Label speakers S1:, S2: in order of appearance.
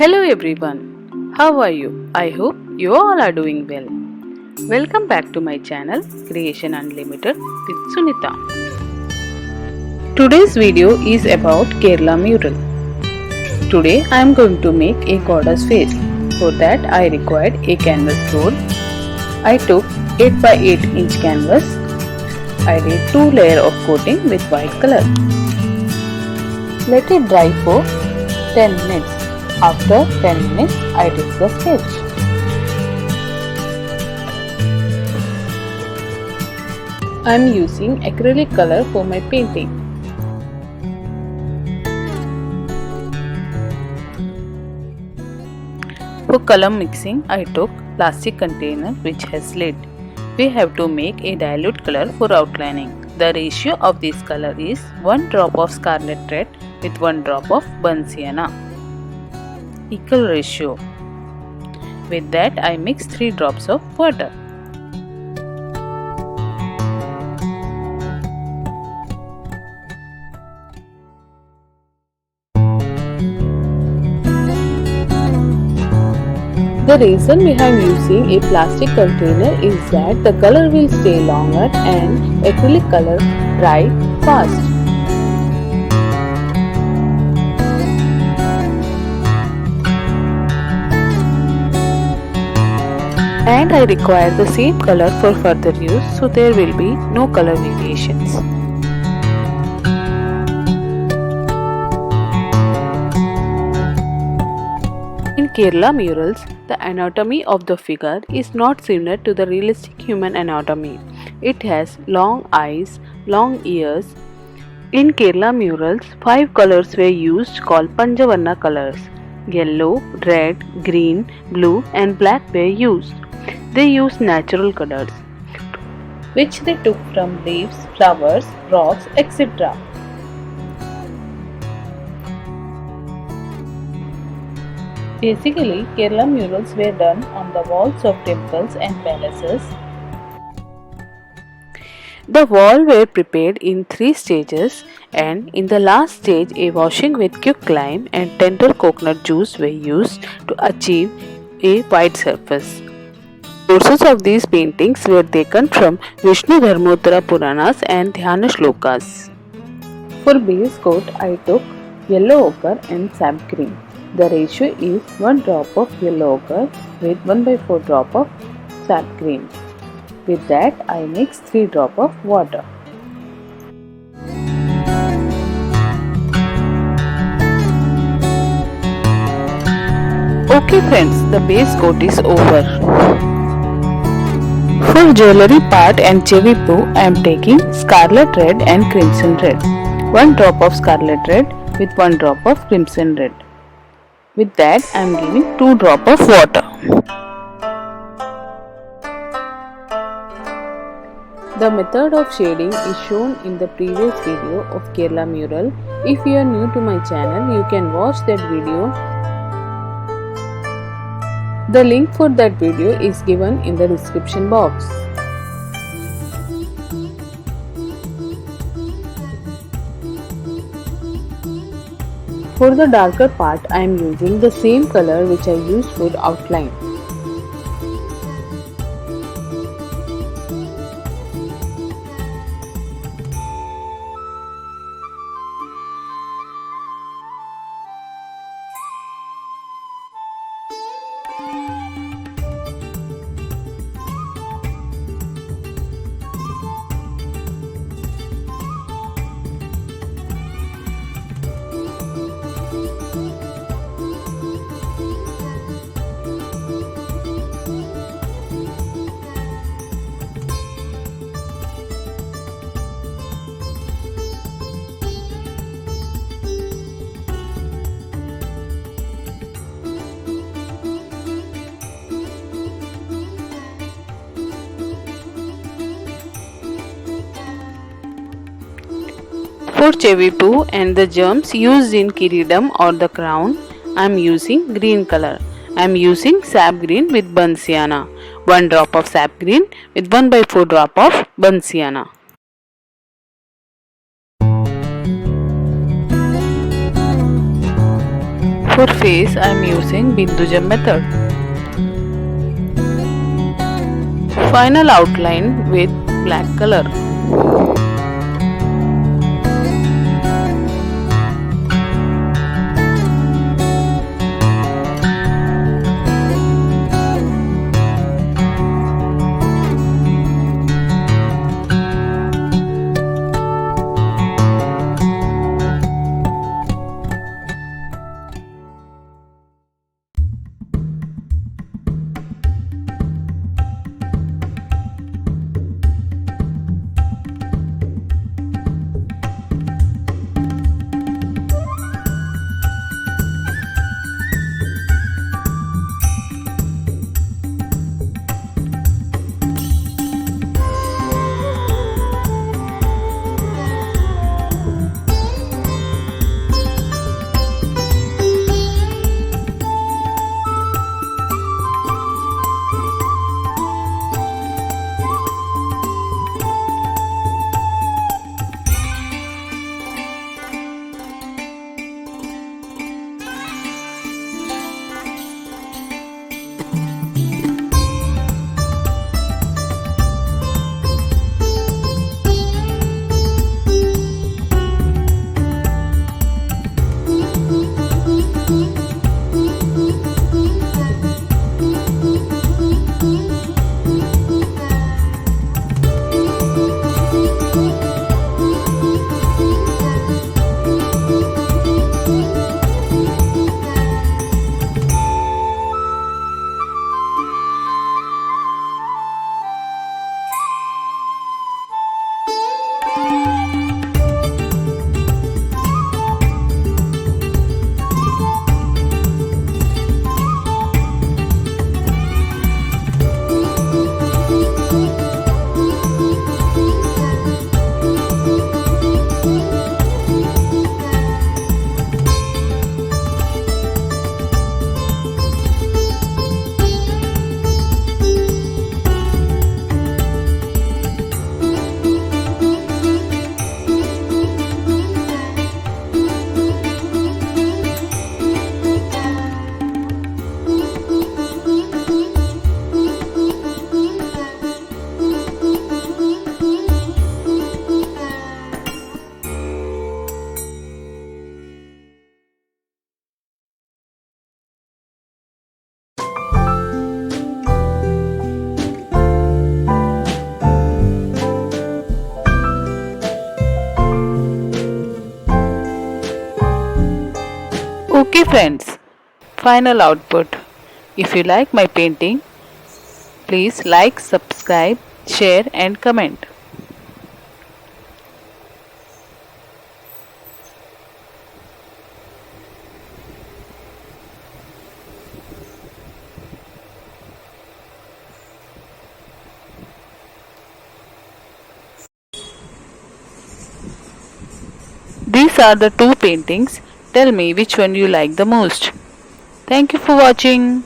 S1: Hello everyone, how are you? I hope you all are doing well. Welcome back to my channel Creation Unlimited with Sunita. Today's video is about Kerala mural. Today I am going to make a goddess face. For that I required a canvas roll. I took 8 by 8 inch canvas. I did 2 layers of coating with white color. Let it dry for 10 minutes. After 10 minutes, I did the sketch. I am using acrylic color for my painting. For color mixing, I took plastic container which has lid. We have to make a dilute color for outlining. The ratio of this color is 1 drop of scarlet red with 1 drop of burnt sienna. Equal ratio. With that I mix 3 drops of water. The reason behind using a plastic container is that the color will stay longer and acrylic color dry fast. And I require the same color for further use, so there will be no color variations. In Kerala murals, the anatomy of the figure is not similar to the realistic human anatomy. It has long eyes, long ears. In Kerala murals, 5 colors were used called Panchavarna colors. Yellow, red, green, blue and black were used. They used natural colors, which they took from leaves, flowers, rocks, etc. Basically, Kerala murals were done on the walls of temples and palaces. The walls were prepared in 3 stages, and in the last stage a washing with quick lime and tender coconut juice were used to achieve a white surface. Sources of these paintings were taken from Vishnu Dharmottara Puranas and Dhyana Shlokas. For base coat, I took yellow ochre and sap green. The ratio is 1 drop of yellow ochre with 1 by 4 drop of sap green. With that, I mix 3 drops of water. Okay friends, the base coat is over. For jewellery part and chevipu, I am taking scarlet red and crimson red. 1 drop of scarlet red with 1 drop of crimson red. With that, I am giving 2 drops of water. The method of shading is shown in the previous video of Kerala mural. If you are new to my channel, you can watch that video. The link for that video is given in the description box. For the darker part, I am using the same color which I used for outline. For chevipu and the gems used in kiridam or the crown, I am using green color. I am using sap green with burnt sienna. 1 drop of sap green with 1 by 4 drop of burnt sienna. For face, I am using Bindujam method. Final outline with black color. Okay friends, final output. If you like my painting, please like, subscribe, share and comment. These are the two paintings. Tell me which one you like the most. Thank you for watching.